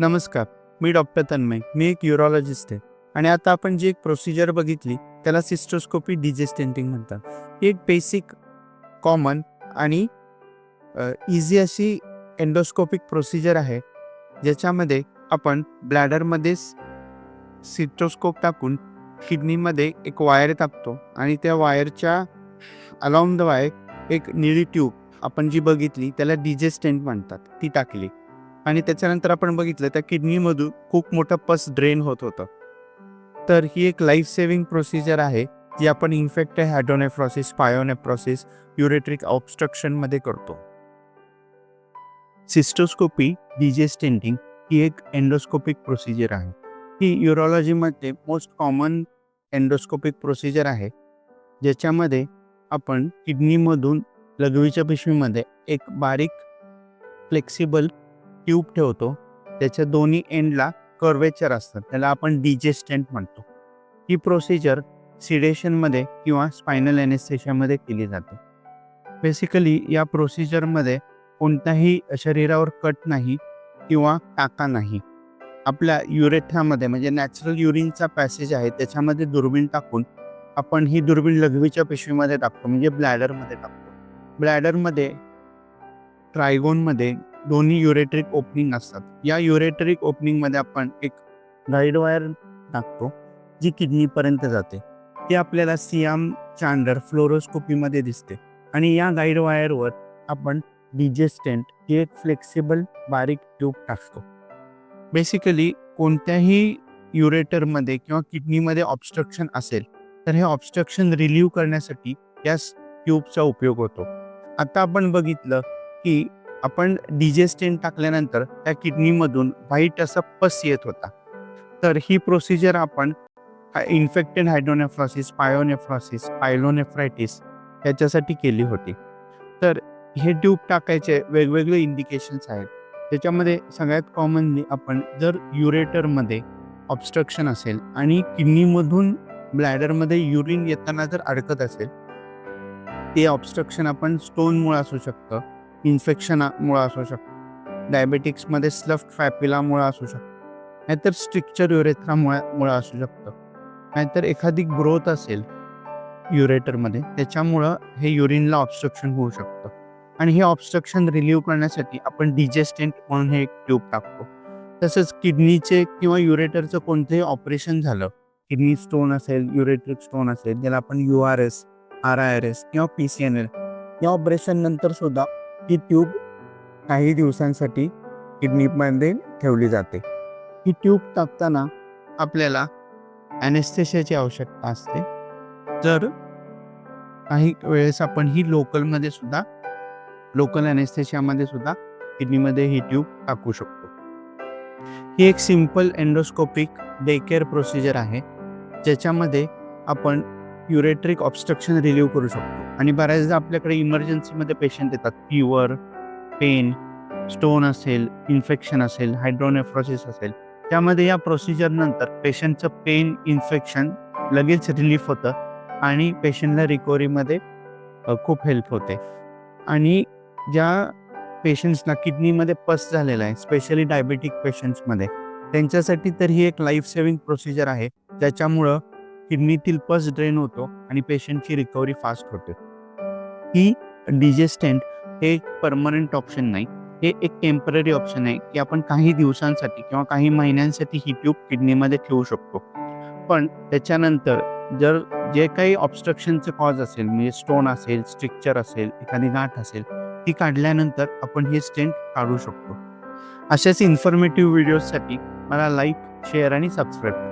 नमस्कार, मी डॉक्टर तन्मय. मी एक युरोलॉजिस्ट आहे आणि आता आपण जी एक प्रोसिजर बघितली त्याला सिस्टोस्कोपी डिजेस्टेंटिंग म्हणतात. ही एक बेसिक, कॉमन आणि इझी अशी एंडोस्कोपिक प्रोसिजर आहे, ज्याच्यामध्ये आपण ब्लॅडरमध्ये सिस्टोस्कोप टाकून किडनीमध्ये एक वायर टाकतो आणि त्या वायरच्या अलाउंड द वायर एक निळी ट्यूब आपण जी बघितली त्याला डिजेस्टेंट म्हणतात, ती टाकली आणि त्याच्यानंतर आपण बघितलं त्या किडनीमधून खूप मोठं पस ड्रेन होत होतं. तर ही एक लाईफ सेव्हिंग प्रोसिजर आहे, जी आपण इन्फेक्टेड हायड्रोनेफ्रॉसिस, पायोनेफ्रॉसिस, युरेट्रिक ऑब्स्ट्रक्शनमध्ये करतो. सिस्टोस्कोपी डिजेस्टेंटिंग ही एक एंडोस्कोपिक प्रोसिजर आहे. ही युरोलॉजीमध्ये मोस्ट कॉमन एंडोस्कोपिक प्रोसिजर आहे, ज्याच्यामध्ये आपण किडनीमधून लघवीच्या पिशवीमध्ये एक बारीक फ्लेक्सिबल ट्यूब ठेवतो. त्याच्या दोन्ही एंडला कर्वेचर असतात, त्याला आपण डिजेस्टेंट म्हणतो. ही प्रोसिजर सिडेशनमध्ये किंवा स्पायनल एनेस्थेशियामध्ये केली जाते. बेसिकली या प्रोसिजरमध्ये कोणत्याही शरीरावर कट नाही किंवा टाका नाही. आपल्या युरेथ्रामध्ये म्हणजे नॅचरल युरिनचा पॅसेज आहे, त्याच्यामध्ये दुर्बीण टाकून आपण ही दुर्बीण लघवीच्या पिशवीमध्ये टाकतो, म्हणजे ब्लॅडरमध्ये टाकतो. ब्लॅडरमध्ये ट्रायगोनमध्ये दोन्ही युरेट्रिक ओपनिंग असतात. या युरेट्रिक ओपनिंगमध्ये आपण एक गाईड वायर टाकतो, जी किडनीपर्यंत जाते. ती आपल्याला सियाम चांडर फ्लोरोस्कोपीमध्ये दिसते आणि या गाईड वायरवर आपण डिजेस्टेंट ही एक फ्लेक्सिबल बारीक ट्यूब टाकतो. बेसिकली कोणत्याही युरेटरमध्ये किंवा किडनीमध्ये ऑब्स्ट्रक्शन असेल तर हे ऑब्स्ट्रक्शन रिलीव्ह करण्यासाठी या ट्यूबचा उपयोग होतो. आता आपण बघितलं की आपण डिजेस्टेंट टाकल्यानंतर त्या किडनीमधून व्हाईट असा पस येत होता. तर ही प्रोसिजर आपण इन्फेक्टेड हायड्रोनेफ्रॉसिस, पायोनेफ्रॉसिस, पायलोनेफ्रायटिस याच्यासाठी केली होती. तर हे ट्यूब टाकायचे वेगवेगळे इंडिकेशन्स आहेत. त्याच्यामध्ये सगळ्यात कॉमनली आपण जर युरेटरमध्ये ऑब्स्ट्रक्शन असेल आणि किडनीमधून ब्लॅडरमध्ये युरिन येताना जर अडकत असेल, ते ऑब्स्ट्रक्शन आपण स्टोनमुळे असू शकतं, इन्फेक्शनमुळे असू शकतं, डायबेटिक्समध्ये स्लफ्ट फॅपिलामुळे असू शकतं, नाहीतर स्ट्रिक्चर युरेथ्रामुळे असू शकतं, नाहीतर एखादी ग्रोथ असेल युरेटरमध्ये, त्याच्यामुळं हे युरिनला ऑब्स्ट्रक्शन होऊ शकतं. आणि हे ऑब्स्ट्रक्शन रिलीव्ह करण्यासाठी आपण डिजेस्टेंट म्हणून हे एक ट्यूब टाकतो. तसंच किडनीचे किंवा युरेटरचं कोणतंही ऑपरेशन झालं, किडनी स्टोन असेल, युरेट्रिक स्टोन असेल, ज्याला आपण URS, RIRS किंवा PCNL, या ऑपरेशन नंतर सुद्धा ही ट्यूब काही दिवसांसाठी किडनीमध्ये ठेवली जाते. ही ट्यूब टाकताना आपल्याला ॲनेस्थेशियाची आवश्यकता असते. जर काही वेळेस आपण ही लोकल ॲनेस्थेशियामध्ये सुद्धा किडनीमध्ये ही ट्यूब टाकू शकतो. ही एक simple endoscopic day care procedure आहे, ज्याच्यामध्ये आपण युरेट्रिक ऑब्स्ट्रक्शन रिलीव्ह करू शकतो. आणि बऱ्याचदा आपल्याकडे इमर्जन्सीमध्ये पेशंट येतात, फीवर, पेन, स्टोन असेल, इन्फेक्शन असेल, हायड्रोनेफ्रॉसिस असेल, त्यामध्ये या प्रोसिजरनंतर पेशंटचं पेन, इन्फेक्शन लगेच रिलीफ होतं आणि पेशंटला रिकव्हरीमध्ये खूप हेल्प होते. आणि ज्या पेशंट्सना किडनीमध्ये पस झालेला आहे, स्पेशली डायबेटिक पेशंट्समध्ये, त्यांच्यासाठी तर ही एक लाईफ सेव्हिंग प्रोसिजर आहे, ज्याच्यामुळं किडनीतील पस ड्रेन होतो आणि पेशंटची रिकव्हरी फास्ट होते. ही डिजेस्टेंट हे एक परमनंट ऑप्शन नाही, हे एक टेम्पररी ऑप्शन आहे की आपण काही दिवसांसाठी किंवा काही महिन्यांसाठी ही ट्यूब किडनीमध्ये ठेवू शकतो. पण त्याच्यानंतर जर जे काही ऑब्स्ट्रक्शनचं कॉज असेल, म्हणजे स्टोन असेल, स्ट्रिक्चर असेल, एखादी गाठ असेल, ती काढल्यानंतर आपण हे स्टेंट काढू शकतो. अशाच इन्फॉर्मेटिव्ह व्हिडिओजसाठी मला लाईक, शेअर आणि सबस्क्राईब करा.